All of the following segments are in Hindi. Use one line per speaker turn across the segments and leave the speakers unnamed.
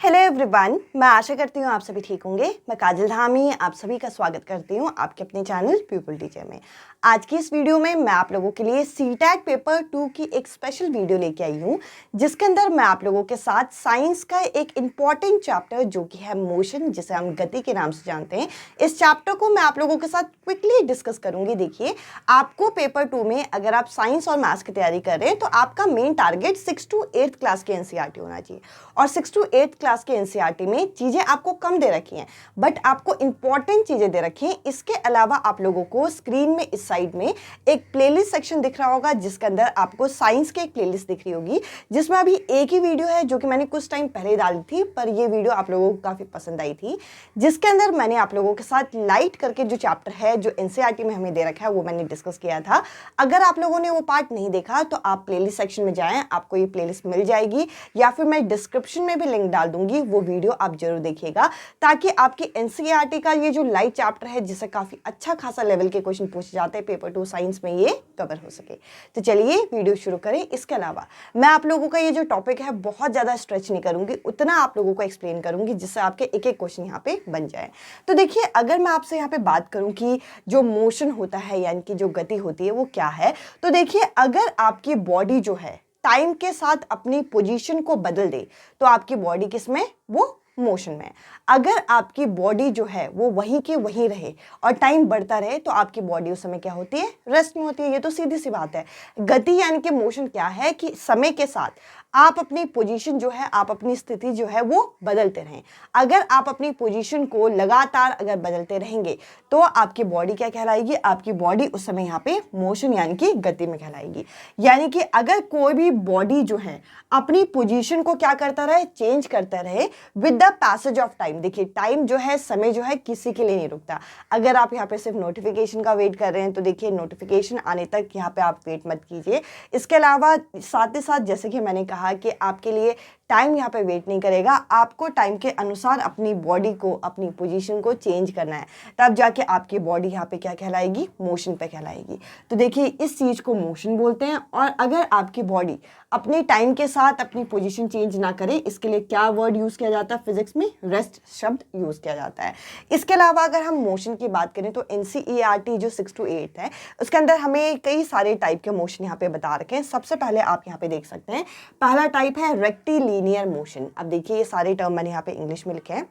हेलो एवरीवन, मैं आशा करती हूँ आप सभी ठीक होंगे। मैं काजल धामी आप सभी का स्वागत करती हूँ आपके अपने चैनल पीपल टीचर में। आज की इस वीडियो में मैं आप लोगों के लिए सीटैट पेपर 2 की एक स्पेशल वीडियो लेके आई हूँ, जिसके अंदर मैं आप लोगों के साथ साइंस का एक इम्पॉर्टेंट चैप्टर जो कि है मोशन, जिसे हम गति के नाम से जानते हैं, इस चैप्टर को मैं आप लोगों के साथ क्विकली डिस्कस करूँगी। देखिए, आपको पेपर 2 में अगर आप साइंस और मैथ्स की तैयारी कर रहे हैं तो आपका main target 6 to 8th class के एनसीईआरटी होना चाहिए। और 6 to 8th क्लास के एनसीईआरटी में चीज़ें आपको कम दे रखी हैं, बट आपको इंपॉर्टेंट चीज़ें दे रखी हैं। इसके अलावा आप लोगों को स्क्रीन में इस साइड में एक प्लेलिस्ट सेक्शन दिख रहा होगा, जिसके अंदर आपको साइंस की एक प्लेलिस्ट दिख रही होगी, जिसमें अभी एक ही वीडियो है जो कि मैंने कुछ टाइम पहले डाली थी, पर ये वीडियो आप लोगों को काफ़ी पसंद आई थी, जिसके अंदर मैंने आप लोगों के साथ लाइट करके जो चैप्टर है जो एनसीईआरटी में हमें दे रखा है वो मैंने डिस्कस किया था। अगर आप लोगों ने वो पार्ट नहीं देखा तो आप प्लेलिस्ट सेक्शन में जाएं, आपको ये प्लेलिस्ट मिल जाएगी, या फिर मैं डिस्क्रिप्शन में भी लिंक डाल दूंगी, वो वीडियो आप जरूर देखिएगा, ताकि आपकी एनसीईआरटी का ये जो लाइट चैप्टर है, जिससे काफी अच्छा खासा लेवल के क्वेश्चन पूछे जाते हैं पेपर 2 साइंस में, ये कवर हो सके। तो चलिए वीडियो शुरू करें। इसके अलावा मैं आप लोगों का ये जो टॉपिक है बहुत ज्यादा स्ट्रेच नहीं करूंगी, उतना आप लोगों को एक्सप्लेन करूंगी जिससे आपके एक एक क्वेश्चन यहाँ पे बन जाए। तो देखिए, अगर मैं आपसे यहाँ पे बात करूं कि जो मोशन होता है यानी कि जो गति होती है वो क्या है, तो देखिए, अगर आपकी बॉडी जो है टाइम के साथ अपनी पोजीशन को बदल दे तो आपकी बॉडी किसमें, वो मोशन में। अगर आपकी बॉडी जो है वो वहीं के वहीं रहे और टाइम बढ़ता रहे तो आपकी बॉडी उस समय क्या होती है, रेस्ट में होती है। ये तो सीधी सी बात है। गति यानी कि मोशन क्या है कि समय के साथ आप अपनी पोजीशन जो है, आप अपनी स्थिति जो है वो बदलते रहें। अगर आप अपनी पोजीशन को लगातार अगर बदलते रहेंगे तो आपकी बॉडी क्या कहलाएगी, आपकी बॉडी उस समय यहाँ पे मोशन यानी कि गति में कहलाएगी। यानी कि अगर कोई भी बॉडी जो है अपनी पोजीशन को क्या करता रहे, चेंज करता रहे with the passage of time. देखिए, टाइम जो है, समय जो है, किसी के लिए नहीं रुकता। अगर आप यहाँ पे सिर्फ नोटिफिकेशन का वेट कर रहे हैं तो देखिए, नोटिफिकेशन आने तक यहाँ पे आप वेट मत कीजिए। इसके अलावा साथ ही साथ, जैसे कि मैंने कहा कि आपके लिए टाइम यहाँ पे वेट नहीं करेगा, आपको टाइम के अनुसार अपनी बॉडी को, अपनी पोजीशन को चेंज करना है, तब जाके आपकी बॉडी यहाँ पे क्या कहलाएगी, मोशन पे कहलाएगी। तो देखिए, इस चीज़ को मोशन बोलते हैं। और अगर आपकी बॉडी अपने टाइम के साथ अपनी पोजीशन चेंज ना करे, इसके लिए क्या वर्ड यूज़ किया जाता है फिजिक्स में, रेस्ट शब्द यूज़ किया जाता है। इसके अलावा अगर हम मोशन की बात करें तो एनसीईआरटी जो 6 to 8 है, उसके अंदर हमें कई सारे टाइप के मोशन यहाँ पे बता रखे हैं। सबसे पहले आप यहाँ पे देख सकते हैं, पहला टाइप है रेक्टिलिनियर मोशन। अब देखिए, ये सारे टर्म मैंने यहाँ पे इंग्लिश में लिखे हैं,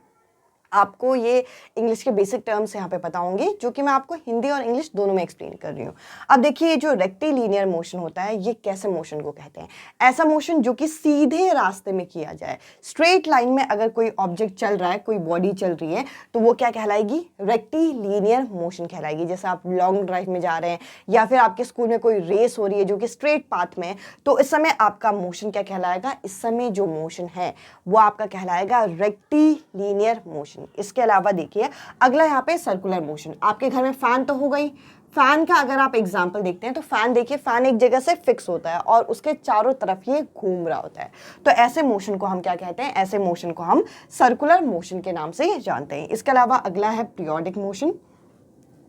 आपको ये इंग्लिश के बेसिक टर्म्स यहाँ पे पता होंगे, जो कि मैं आपको हिंदी और इंग्लिश दोनों में एक्सप्लेन कर रही हूँ। अब देखिए, ये जो रेक्टिलिनियर मोशन होता है, ये कैसे मोशन को कहते हैं, ऐसा मोशन जो कि सीधे रास्ते में किया जाए, स्ट्रेट लाइन में अगर कोई ऑब्जेक्ट चल रहा है, कोई बॉडी चल रही है, तो वो क्या कहलाएगी, रेक्टिलिनियर मोशन कहलाएगी। जैसे आप लॉन्ग ड्राइव में जा रहे हैं या फिर आपके स्कूल में कोई रेस हो रही है जो कि स्ट्रेट पाथ में है, तो इस समय आपका मोशन क्या कहलाएगा, इस समय जो मोशन है वो आपका कहलाएगा रेक्टिलिनियर मोशन। इसके अलावा देखिए, अगला यहाँ पे सर्कुलर मोशन। आपके घर में फैन तो हो गई, फैन का अगर आप एग्जांपल देखते हैं तो फैन देखिए, फैन एक जगह से फिक्स होता है और उसके चारों तरफ ये घूम रहा होता है। तो ऐसे मोशन को हम क्या कहते हैं, ऐसे मोशन को हम सर्कुलर मोशन के नाम से जानते हैं। इसके अलावा अगला है पीरियोडिक मोशन।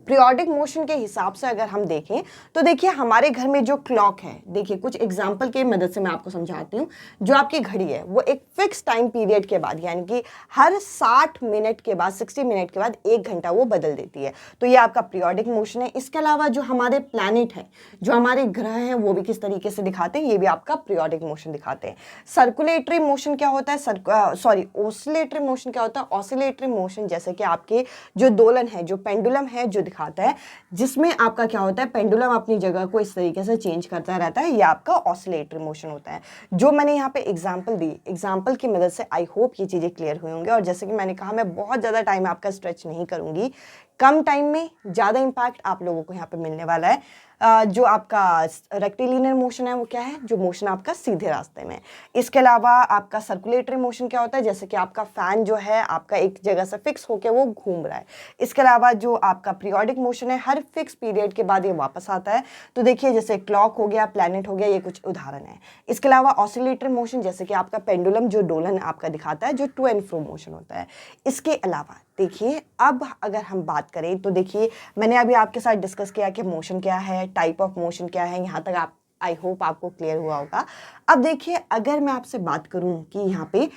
पीरियोडिक मोशन के हिसाब से अगर हम देखें तो देखिए, हमारे घर में जो क्लॉक है, देखिए कुछ एग्जांपल के मदद से मैं आपको समझाती हूँ। जो आपकी घड़ी है वो एक फिक्स टाइम पीरियड के बाद, यानी कि हर 60 मिनट के बाद, 60 मिनट के बाद 1 घंटा वो बदल देती है। तो ये आपका पीरियोडिक मोशन है। इसके अलावा जो हमारे प्लैनेट है, जो हमारे ग्रह हैं, वो भी किस तरीके से दिखाते हैं, ये भी आपका पीरियोडिक मोशन दिखाते हैं। सर्कुलेटरी मोशन क्या होता है, ऑसिलेटरी मोशन क्या होता है, ऑसिलेटरी मोशन जैसे कि आपके जो दोलन है, जो पेंडुलम है, जो दिखाता है, जिसमें आपका क्या होता है, पेंडुलम अपनी जगह को इस तरीके से चेंज करता रहता है, ये आपका ऑसिलेटरी मोशन होता है। जो मैंने यहाँ पे एग्जांपल दी, एग्जांपल की मदद से आई होप ये चीज़ें क्लियर हुई होंगी। और जैसे कि मैंने कहा, मैं बहुत ज़्यादा टाइम आपका स्ट्रेच नहीं करूँगी, कम टाइम में ज़्यादा इम्पैक्ट आप लोगों को यहाँ पे मिलने वाला है। जो आपका रेक्टिलिनियर मोशन है वो क्या है, जो मोशन आपका सीधे रास्ते में। इसके अलावा आपका सर्कुलेटरी मोशन क्या होता है, जैसे कि आपका फैन जो है आपका एक जगह से फिक्स होकर वो घूम रहा है। इसके अलावा जो आपका पीरियोडिक मोशन है, हर फिक्स पीरियड के बाद ये वापस आता है। तो देखिए, जैसे क्लॉक हो गया, प्लैनेट हो गया, ये कुछ उदाहरण है। इसके अलावा ऑसिलेटरी मोशन जैसे कि आपका पेंडुलम जो डोलन आपका दिखाता है, जो टू एंड फ्रो मोशन होता है। इसके अलावा देखिए, अब अगर हम बात करें तो देखिए, मैंने अभी आपके साथ डिस्कस किया कि मोशन क्या है, टाइप ऑफ मोशन क्या है, यहाँ तक आप आई होप आपको क्लियर हुआ होगा। अब देखिए, अगर मैं आपसे बात करूं कि यहाँ पे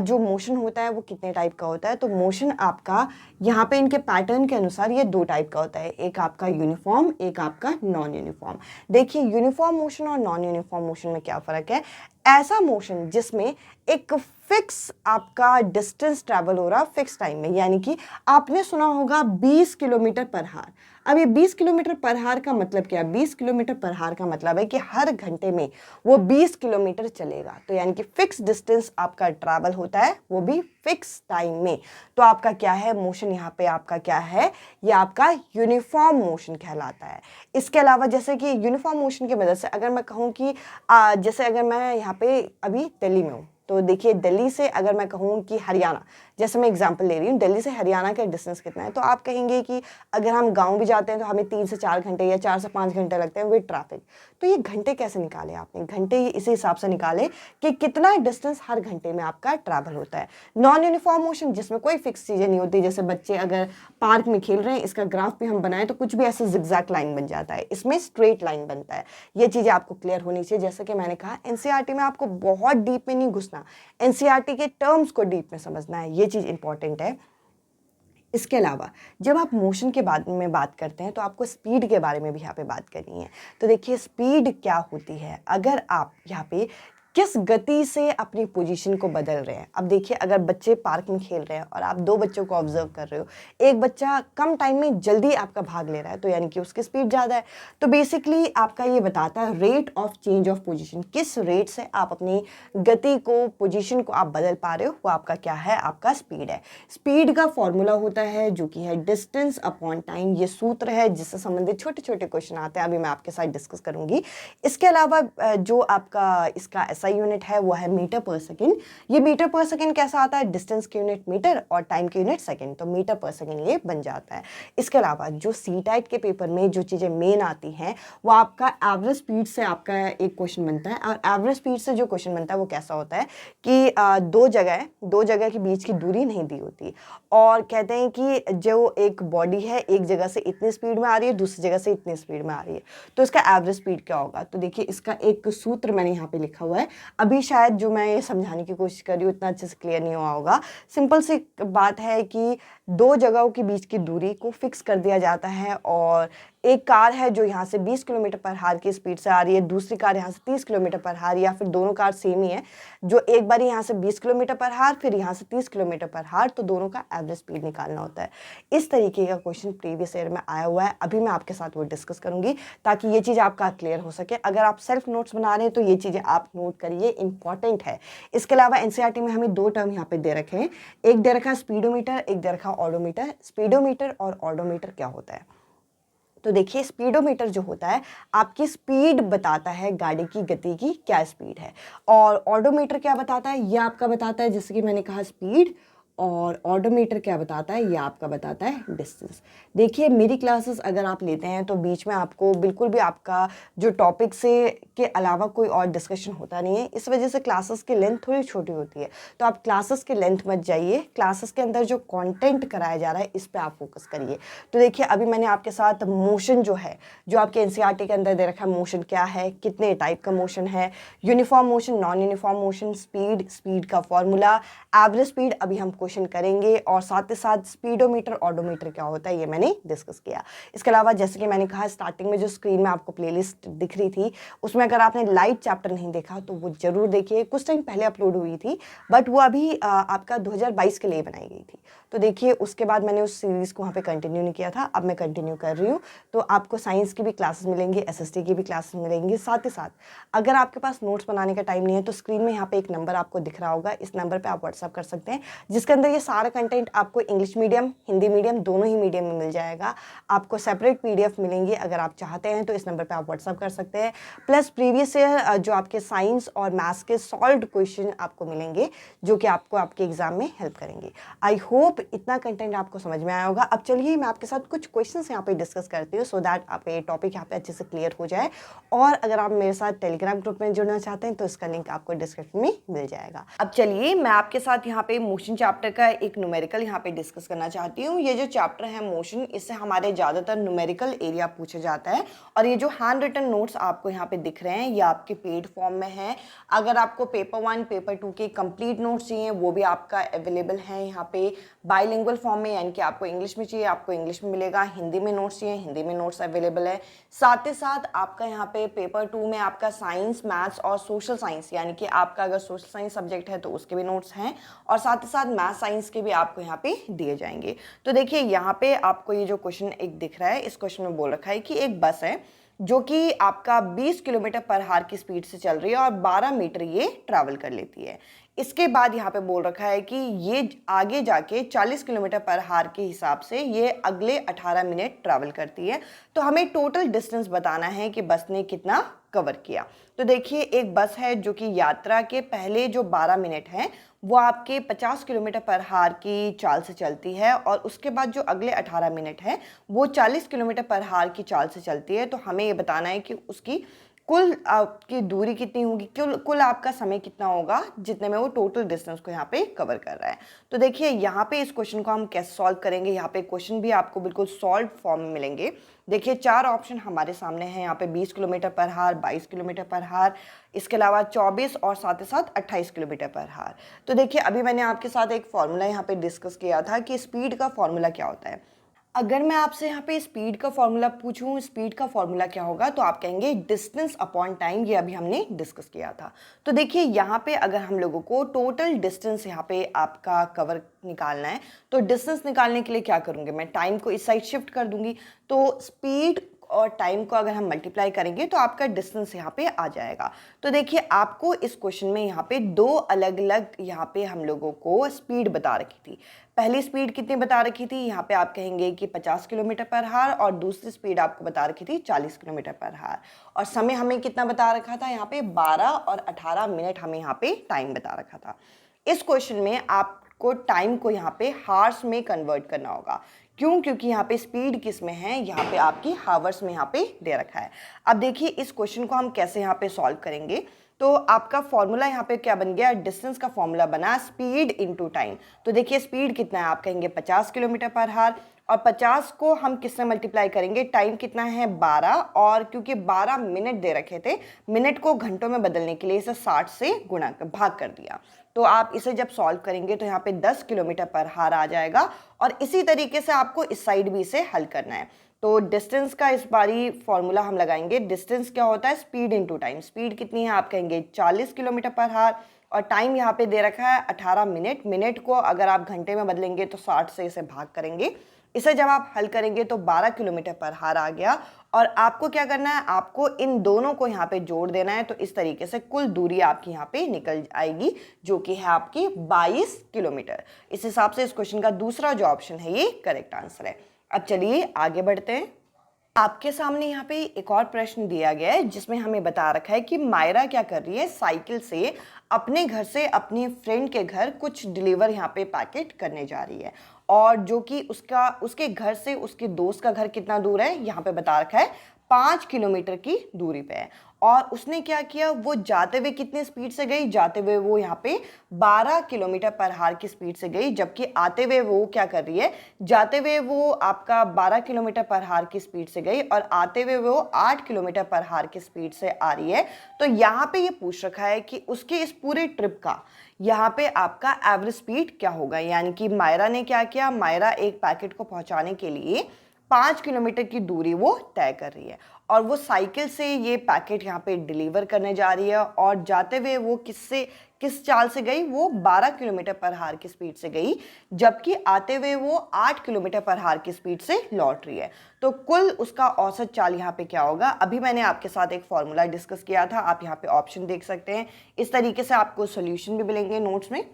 जो मोशन होता है वो कितने टाइप का होता है, तो मोशन आपका यहाँ पे इनके पैटर्न के अनुसार ये 2 टाइप का होता है, एक आपका यूनिफॉर्म, एक आपका नॉन यूनिफॉर्म। देखिए, यूनिफॉर्म मोशन और नॉन यूनिफॉर्म मोशन में क्या फ़र्क है। ऐसा मोशन जिसमें एक फिक्स आपका डिस्टेंस ट्रैवल हो रहा फिक्स टाइम में, यानी कि आपने सुना होगा 20 किलोमीटर पर हार। अब ये 20 किलोमीटर पर हार का मतलब क्या है? 20 किलोमीटर पर हार का मतलब है कि हर घंटे में वो 20 किलोमीटर चलेगा, तो यानी कि फिक्स डिस्टेंस आपका ट्रैवल होता है, वो भी फिक्स टाइम में। तो आपका क्या है मोशन, यहाँ पे आपका क्या है, ये आपका यूनिफॉर्म मोशन कहलाता है। इसके अलावा जैसे कि यूनिफॉर्म मोशन की वजह से अगर मैं कहूँ कि जैसे अगर मैं यहाँ पे अभी दिल्ली में हूँ, तो देखिए दिल्ली से अगर मैं कहूँ कि हरियाणा, जैसे मैं एग्जांपल ले रही हूँ, दिल्ली से हरियाणा का डिस्टेंस कितना है, तो आप कहेंगे कि अगर हम गांव भी जाते हैं तो हमें 3 से 4 घंटे या 4 से 5 घंटे लगते हैं विद ट्रैफिक। तो ये घंटे कैसे निकाले आपने? घंटे ये इसी हिसाब से निकाले कि कितना डिस्टेंस हर घंटे में आपका ट्रैवल होता है। नॉन यूनिफॉर्म मोशन जिसमें कोई फिक्स चीज़ें नहीं होती, जैसे बच्चे अगर पार्क में खेल रहे हैं, इसका ग्राफ भी हम बनाएं तो कुछ भी ऐसे जिगजैग लाइन बन जाता है, इसमें स्ट्रेट लाइन बनता है। ये चीज़ें आपको क्लियर होनी चाहिए। जैसे कि मैंने कहा, एनसीईआरटी में आपको बहुत डीप में नहीं घुसना, एनसीईआरटी के टर्म्स को डीप में समझना है, ये चीज़ इंपॉर्टेंट है। इसके अलावा जब आप मोशन के बारे में बात करते हैं तो आपको स्पीड के बारे में भी यहाँ पे बात करनी है। तो देखिए, स्पीड क्या होती है, अगर आप यहाँ पे किस गति से अपनी पोजीशन को बदल रहे हैं। अब देखिए, अगर बच्चे पार्क में खेल रहे हैं और आप 2 बच्चों को ऑब्जर्व कर रहे हो, एक बच्चा कम टाइम में जल्दी आपका भाग ले रहा है, तो यानी कि उसकी स्पीड ज़्यादा है। तो बेसिकली आपका ये बताता है rate of change of position, किस रेट से आप अपनी गति को, पोजीशन को आप बदल पा रहे हो, वो आपका क्या है, आपका स्पीड है। स्पीड का फॉर्मूला होता है जो कि है डिस्टेंस अपॉन टाइम। ये सूत्र है जिससे संबंधित छोटे छोटे क्वेश्चन आते हैं, अभी मैं आपके साथ डिस्कस करूंगी। इसके अलावा जो आपका इसका SI यूनिट है वो है मीटर पर सेकेंड। ये मीटर पर सेकेंड कैसा आता है, डिस्टेंस की यूनिट मीटर और टाइम की यूनिट सेकेंड, तो मीटर पर सेकेंड ये बन जाता है। इसके अलावा जो सीटेट के पेपर में जो चीज़ें मेन आती हैं वो आपका एवरेज स्पीड से आपका एक क्वेश्चन बनता है। और एवरेज स्पीड से जो क्वेश्चन बनता है वो कैसा होता है कि दो जगह के बीच की दूरी नहीं दी होती, और कहते हैं कि जो एक बॉडी है एक जगह से इतनी स्पीड में आ रही है, दूसरी जगह से इतनी स्पीड में आ रही है, तो इसका एवरेज स्पीड क्या होगा। तो देखिए, इसका एक सूत्र मैंने यहाँ पे लिखा हुआ है। अभी शायद जो मैं ये समझाने की कोशिश कर रही हूँ इतना अच्छे से क्लियर नहीं हुआ होगा। सिंपल सी बात है कि 2 जगहों के बीच की दूरी को फिक्स कर दिया जाता है, और एक कार है जो यहाँ से 20 किलोमीटर पर हार की स्पीड से आ रही है, दूसरी कार यहाँ से 30 किलोमीटर पर हार, या फिर दोनों कार सेम ही है, जो एक बार यहाँ से 20 किलोमीटर पर हार, फिर यहाँ से 30 किलोमीटर पर हार, तो दोनों का एवरेज स्पीड निकालना होता है। इस तरीके का क्वेश्चन प्रीवियस ईयर में आया हुआ है, अभी मैं आपके साथ वो डिस्कस करूंगी ताकि ये चीज़ आपका क्लियर हो सके। अगर आप सेल्फ नोट्स बना रहे हैं तो ये चीज़ें आप नोट करिए, इंपॉर्टेंट है। इसके अलावा एनसीईआरटी में हमें 2 टर्म यहाँ पे दे रखे हैं, एक दे रखा स्पीडोमीटर, एक दे रखा ऑडोमीटर। स्पीडोमीटर और ऑडोमीटर क्या होता है, तो देखिए, स्पीडोमीटर जो होता है आपकी स्पीड बताता है, गाड़ी की गति की क्या स्पीड है, और ऑडोमीटर क्या बताता है, ये आपका बताता है, जैसे कि मैंने कहा स्पीड, और ऑडोमीटर क्या बताता है, ये आपका बताता है डिस्टेंस। देखिए, मेरी क्लासेस अगर आप लेते हैं तो बीच में आपको बिल्कुल भी आपका जो टॉपिक से के अलावा कोई और डिस्कशन होता नहीं है, इस वजह से क्लासेस की लेंथ थोड़ी छोटी होती है। तो आप क्लासेस की लेंथ मत जाइए, क्लासेस के अंदर जो कंटेंट कराया जा रहा है इस पर आप फोकस करिए। तो देखिए, अभी मैंने आपके साथ मोशन जो है, जो आपके एनसीईआरटी के अंदर दे रखा है, मोशन क्या है, कितने टाइप का मोशन है, uniform motion, non uniform motion, speed का फॉर्मूला, एवरेज स्पीड अभी हम क्वेश्चन करेंगे, और साथ ही साथ स्पीडोमीटर, ऑडोमीटर क्या होता है ये मैंने डिस्कस किया। इसके अलावा जैसे कि मैंने कहा, स्टार्टिंग में जो स्क्रीन में आपको प्लेलिस्ट दिख रही थी उसमें अगर आपने लाइट चैप्टर नहीं देखा तो वो जरूर देखिए, कुछ टाइम पहले अपलोड हुई थी, बट वो अभी आपका 2022 के लिए बनाई गई थी। तो देखिए, उसके बाद मैंने उस सीरीज़ को वहाँ पे कंटिन्यू नहीं किया था, अब मैं कंटिन्यू कर रही हूँ। तो आपको साइंस की भी क्लासेस मिलेंगी, SST की भी क्लासेस मिलेंगी। साथ ही साथ अगर आपके पास नोट्स बनाने का टाइम नहीं है तो स्क्रीन में यहाँ पे एक नंबर आपको दिख रहा होगा, इस नंबर पे आप व्हाट्सअप कर सकते हैं, जिसके अंदर ये सारा कंटेंट आपको इंग्लिश मीडियम, हिंदी मीडियम, दोनों ही मीडियम में मिल जाएगा। आपको सेपरेट PDF मिलेंगी, अगर आप चाहते हैं तो इस नंबर पे आप व्हाट्सअप कर सकते हैं। प्लस प्रीवियस ईयर जो आपके साइंस और मैथ्स के सॉल्व्ड क्वेश्चन आपको मिलेंगे, जो कि आपको आपके एग्जाम में हेल्प करेंगे। आई होप इतना कंटेंट आपको समझ में आया होगा। अब चलिए मैं आपके साथ कुछ क्वेश्चंस यहाँ पे डिस्कस करती हूँ, सो दैट आपका ये टॉपिक यहाँ पे अच्छे से क्लियर हो जाए। और अगर आप मेरे साथ टेलीग्राम ग्रुप में जुड़ना चाहते हैं तो इसका लिंक आपको डिस्क्रिप्शन में मिल जाएगा। अब चलिए मैं आपके साथ यहाँ पे मोशन चैप्टर चैप्टर का एक न्यूमेरिकल यहाँ पे डिस्कस करना चाहती हूँ। ये जो चैप्टर है मोशन, इससे हमारे ज़्यादातर न्यूमेरिकल एरिया पूछा जाता है। और ये जो हैंड रिटन नोट्स आपको यहाँ पे दिख रहे हैं ये आपके पेड फॉर्म में है। अगर आपको पेपर 1 पेपर 2 के कंप्लीट नोट्स चाहिए वो भी आपका अवेलेबल है यहाँ पे बाइलिंगुअल फॉर्म में, यानी कि आपको इंग्लिश में चाहिए आपको इंग्लिश में मिलेगा, हिंदी में नोट्स चाहिए हिंदी में नोट्स अवेलेबल है। साथ ही साथ आपका यहाँ पे पेपर 2 में आपका साइंस, मैथ्स और सोशल साइंस, यानी कि आपका अगर सोशल साइंस सब्जेक्ट है तो उसके भी नोट्स हैं, और साथ ही साथ मैथ साइंस के भी आपको यहाँ पे दिए जाएंगे। तो देखिए यहाँ पे आपको ये जो क्वेश्चन एक दिख रहा है, इस क्वेश्चन में बोल रखा है कि एक बस है जो कि आपका 20 किलोमीटर पर हार की स्पीड से चल रही है और 12 मीटर ये ट्रैवल कर लेती है। इसके बाद यहाँ पे बोल रखा है कि ये आगे जाके 40 किलोमीटर पर हार के हिसाब से ये अगले 18 मिनट ट्रैवल करती है। तो हमें टोटल डिस्टेंस बताना है कि बस ने कितना कवर किया। तो देखिए एक बस है जो कि यात्रा के पहले जो 12 मिनट हैं वो आपके 50 किलोमीटर पर हार की चाल से चलती है, और उसके बाद जो अगले 18 मिनट है वो 40 किलोमीटर पर हार की चाल से चलती है। तो हमें ये बताना है कि उसकी कुल आपकी दूरी कितनी होगी, कुल आपका समय कितना होगा जितने में वो टोटल डिस्टेंस को यहाँ पे कवर कर रहा है। तो देखिए यहाँ पे इस क्वेश्चन को हम कैसे सॉल्व करेंगे, यहाँ पे क्वेश्चन भी आपको बिल्कुल सॉल्व फॉर्म में मिलेंगे। देखिए 4 ऑप्शन हमारे सामने हैं यहाँ पे, 20 किलोमीटर पर हार, 22 किलोमीटर पर हार, इसके अलावा 24 और साथ ही साथ 28 किलोमीटर पर हार। तो देखिए अभी मैंने आपके साथ एक फॉर्मूला यहाँ पे डिस्कस किया था कि स्पीड का फॉर्मूला क्या होता है। अगर मैं आपसे यहाँ पे स्पीड का फॉर्मूला पूछूं, स्पीड का फॉर्मूला क्या होगा, तो आप कहेंगे डिस्टेंस अपॉन टाइम। ये अभी हमने डिस्कस किया था। तो देखिए यहाँ पे अगर हम लोगों को टोटल डिस्टेंस यहाँ पे आपका कवर निकालना है तो डिस्टेंस निकालने के लिए क्या करूँगी, मैं टाइम को इस साइड शिफ्ट कर दूंगी। तो स्पीड और टाइम को अगर हम मल्टीप्लाई करेंगे तो आपका डिस्टेंस यहाँ पे आ जाएगा। तो देखिए आपको इस क्वेश्चन में यहाँ पे 2 अलग अलग यहाँ पे हम लोगों को स्पीड बता रखी थी। पहली स्पीड कितनी बता रखी थी, यहाँ पे आप कहेंगे कि 50 किलोमीटर पर हार, और दूसरी स्पीड आपको बता रखी थी 40 किलोमीटर पर हार। और समय हमें कितना बता रखा था, यहाँ पे 12 और 18 मिनट हमें यहाँ पे टाइम बता रखा था। इस क्वेश्चन में आपको टाइम को यहाँ पे हार्स में कन्वर्ट करना होगा। क्यों, क्योंकि यहाँ पे स्पीड किस में है, यहाँ पे आपकी हावर्स में यहाँ पे दे रखा है। अब देखिए इस क्वेश्चन को हम कैसे यहाँ पे सॉल्व करेंगे। तो आपका फॉर्मूला यहाँ पे क्या बन गया, डिस्टेंस का फॉर्मूला बना स्पीड इनटू टाइम। तो देखिए स्पीड कितना है, आप कहेंगे 50 किलोमीटर पर हार, और 50 को हम किससे मल्टीप्लाई करेंगे, टाइम कितना है 12, और क्योंकि 12 मिनट दे रखे थे, मिनट को घंटों में बदलने के लिए इसे 60 से गुणा भाग कर दिया। तो आप इसे जब सॉल्व करेंगे तो यहाँ पे 10 किलोमीटर पर हार आ जाएगा। और इसी तरीके से आपको इस साइड भी इसे हल करना है। तो डिस्टेंस का इस बारी फॉर्मूला हम लगाएंगे। डिस्टेंस क्या होता है, स्पीड इनटू टाइम। स्पीड कितनी है, आप कहेंगे 40 किलोमीटर पर हार, और टाइम यहाँ पे दे रखा है 18 मिनट। मिनट को अगर आप घंटे में बदलेंगे तो 60 से इसे भाग करेंगे। इसे जब आप हल करेंगे तो 12 किलोमीटर पर हार आ गया। और आपको क्या करना है, आपको इन दोनों को यहाँ पे जोड़ देना है। तो इस तरीके से कुल दूरी आपकी यहाँ पे निकल आएगी जो कि है आपकी 22 किलोमीटर। इस हिसाब से इस क्वेश्चन का दूसरा जो ऑप्शन है ये करेक्ट आंसर है। अब चलिए आगे बढ़ते हैं। आपके सामने यहाँ पे एक और प्रश्न दिया गया है जिसमें हमें बता रखा है कि मायरा क्या कर रही है, साइकिल से अपने घर से अपनी फ्रेंड के घर कुछ डिलीवर यहाँ पे पैकेट करने जा रही है, और जो कि उसके घर से उसके दोस्त का घर कितना दूर है, यहाँ पे बता रखा है 5 किलोमीटर की दूरी पे है। और उसने क्या किया, वो जाते हुए कितने स्पीड से गई, जाते हुए वो यहाँ पे 12 किलोमीटर पर हार की स्पीड से गई, जबकि आते हुए वो क्या कर रही है, जाते हुए वो आपका 12 किलोमीटर पर हार की स्पीड से गई और आते हुए वो 8 किलोमीटर पर हार की स्पीड से आ रही है। तो यहाँ पे ये पूछ रखा है कि उसके इस पूरे ट्रिप का यहाँ पे आपका एवरेज स्पीड क्या होगा। यानी कि मायरा ने क्या किया, मायरा एक पैकेट को पहुंचाने के लिए 5 किलोमीटर की दूरी वो तय कर रही है, और वो साइकिल से ये पैकेट यहाँ पे डिलीवर करने जा रही है। और जाते हुए वो किस चाल से गई, वो 12 किलोमीटर पर हार की स्पीड से गई, जबकि आते हुए वो 8 किलोमीटर पर हार की स्पीड से लौट रही है। तो कुल उसका औसत चाल यहाँ पे क्या होगा। अभी मैंने आपके साथ एक फॉर्मूला डिस्कस किया था, आप यहाँ पे ऑप्शन देख सकते हैं। इस तरीके से आपको सोल्यूशन भी मिलेंगे नोट्स में।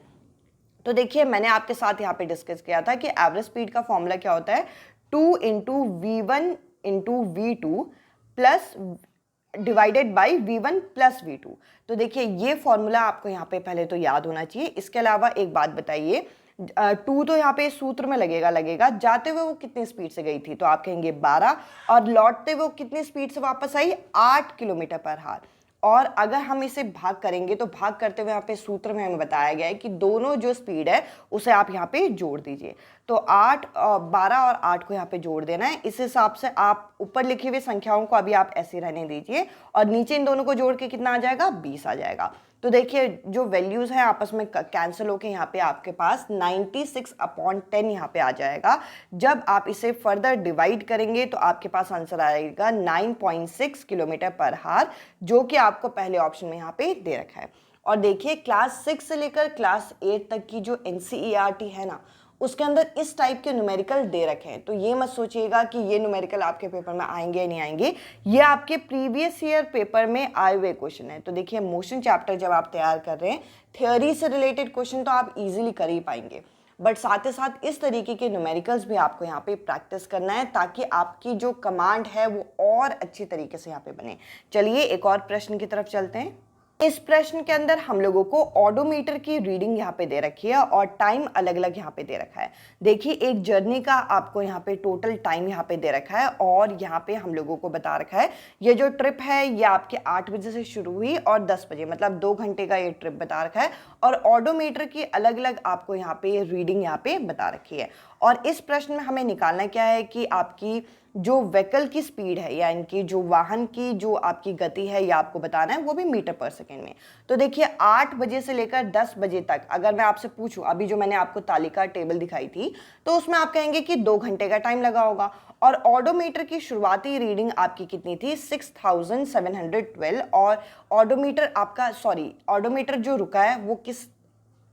तो देखिए मैंने आपके साथ यहाँ पे डिस्कस किया था कि एवरेज स्पीड का फॉर्मूला क्या होता है, 2 into V1 into V2 plus divided by V1 plus V2। तो देखिए ये फॉर्मूला आपको यहाँ पे पहले तो याद होना चाहिए। इसके अलावा एक बात बताइए, 2 तो यहाँ पे सूत्र में लगेगा। जाते हुए वो कितनी स्पीड से गई थी, तो आप कहेंगे 12, और लौटते हुए वो कितनी स्पीड से वापस आई, 8 किलोमीटर पर हार। और अगर हम इसे भाग करेंगे तो भाग करते हुए यहाँ पे सूत्र में हमें बताया गया है कि दोनों जो स्पीड है उसे आप यहाँ पे जोड़ दीजिए। तो 12 और 8 को यहाँ पे जोड़ देना है। इस हिसाब से आप ऊपर लिखी हुई संख्याओं को अभी आप ऐसे रहने दीजिए और नीचे इन दोनों को जोड़ के कितना आ जाएगा, 20 आ जाएगा। तो देखिए जो वैल्यूज हैं आपस में कैंसिल होके यहाँ पे आपके पास 96/10 यहाँ पे आ जाएगा। जब आप इसे फर्दर डिवाइड करेंगे तो आपके पास आंसर आएगा 9.6 किलोमीटर पर हार, जो कि आपको पहले ऑप्शन में यहाँ पे दे रखा है। और देखिए क्लास 6 से लेकर क्लास 8 तक की जो NCERT है ना, उसके अंदर इस टाइप के न्यूमेरिकल दे रखे हैं। तो ये मत सोचिएगा कि ये न्यूमेरिकल आपके पेपर में आएंगे या नहीं आएंगे, ये आपके प्रीवियस ईयर पेपर में आए हुए क्वेश्चन है। तो देखिए मोशन चैप्टर जब आप तैयार कर रहे हैं, थ्योरी से रिलेटेड क्वेश्चन तो आप इजीली कर ही पाएंगे, बट साथ ही साथ इस तरीके के न्यूमेरिकल्स भी आपको यहाँ पे प्रैक्टिस करना है ताकि आपकी जो कमांड है वो और अच्छी तरीके से यहाँ पे बने। चलिए एक और प्रश्न की तरफ चलते हैं। इस प्रश्न के अंदर हम लोगों को ऑडोमीटर की रीडिंग यहाँ पे दे रखी है और टाइम अलग अलग यहाँ पे दे रखा है। देखिए एक जर्नी का आपको यहाँ पे टोटल टाइम यहाँ पे दे रखा है और यहाँ पे हम लोगों को बता रखा है ये जो ट्रिप है ये आपके 8 बजे से शुरू हुई और 10 बजे, मतलब 2 घंटे का ये ट्रिप बता रखा है। और ऑडोमीटर की अलग अलग आपको यहाँ पे रीडिंग यहाँ पे बता रखी है। और इस प्रश्न में हमें निकालना क्या है कि आपकी जो व्हीकल की स्पीड है या इनकी जो वाहन की जो आपकी गति है या आपको बताना है वो भी मीटर पर सेकेंड में। तो देखिए 8 बजे से लेकर 10 बजे तक अगर मैं आपसे पूछूं, अभी जो मैंने आपको तालिका टेबल दिखाई थी तो उसमें आप कहेंगे कि 2 घंटे का टाइम लगा होगा। और ऑडोमीटर की शुरुआती रीडिंग आपकी कितनी थी, 6712। और ऑडोमीटर जो रुका है वो किस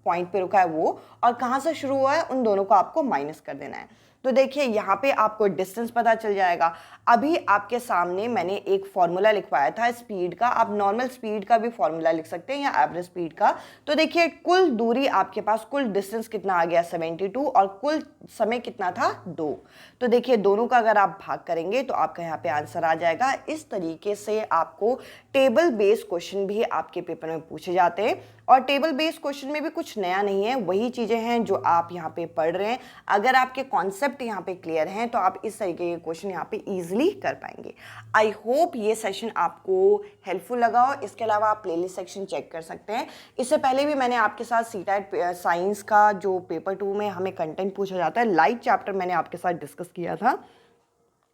पॉइंट पे रुका है वो, और कहां से शुरू हुआ है, उन दोनों को आपको माइनस कर देना है। तो देखिए यहाँ पे आपको डिस्टेंस पता चल जाएगा। अभी आपके सामने मैंने एक फॉर्मूला लिखवाया था स्पीड का, आप नॉर्मल स्पीड का भी फॉर्मूला लिख सकते हैं या एवरेज स्पीड का। तो देखिए कुल दूरी आपके पास, कुल डिस्टेंस कितना आ गया 72 और कुल समय कितना था 2। तो देखिए दोनों का अगर आप भाग करेंगे तो आपका यहाँ पे आंसर आ जाएगा। इस तरीके से आपको टेबल बेस्ड क्वेश्चन भी आपके पेपर में पूछे जाते हैं और टेबल बेस्ड क्वेश्चन में भी कुछ नया नहीं है, वही चीजें हैं जो आप यहाँ पे पढ़ रहे हैं। अगर आपके कॉन्सेप्ट यहाँ पे क्लियर हैं तो आप इस तरीके के क्वेश्चन यहाँ पे इजीली कर पाएंगे। आई होप ये सेशन आपको हेल्पफुल लगा हो। इसके अलावा आप प्लेलिस्ट सेक्शन चेक कर सकते हैं। इससे पहले भी मैंने आपके साथ सीटेट साइंस का जो पेपर 2 में हमें कंटेंट पूछा जाता है, लाइव चैप्टर मैंने आपके साथ डिस्कस किया था।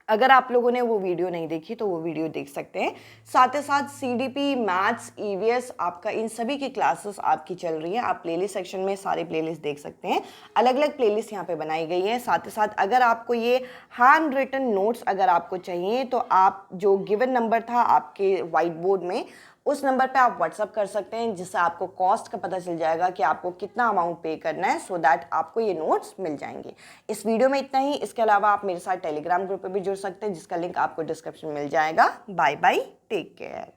अगर आप लोगों ने वो वीडियो नहीं देखी तो वो वीडियो देख सकते हैं। साथ ही साथ CDP, मैथ्स, EVS आपका इन सभी की क्लासेस आपकी चल रही है। आप प्लेलिस्ट सेक्शन में सारे प्लेलिस्ट देख सकते हैं, अलग अलग प्लेलिस्ट यहाँ पे बनाई गई है। साथ ही साथ अगर आपको ये हैंड रिटन नोट्स अगर आपको चाहिए तो आप जो गिवन नंबर था आपके व्हाइट बोर्ड में, उस नंबर पे आप व्हाट्सअप कर सकते हैं, जिससे आपको कॉस्ट का पता चल जाएगा कि आपको कितना अमाउंट पे करना है, सो दैट आपको ये नोट्स मिल जाएंगे। इस वीडियो में इतना ही। इसके अलावा आप मेरे साथ टेलीग्राम ग्रुप पे भी जुड़ सकते हैं जिसका लिंक आपको डिस्क्रिप्शन में मिल जाएगा। Bye bye, take care.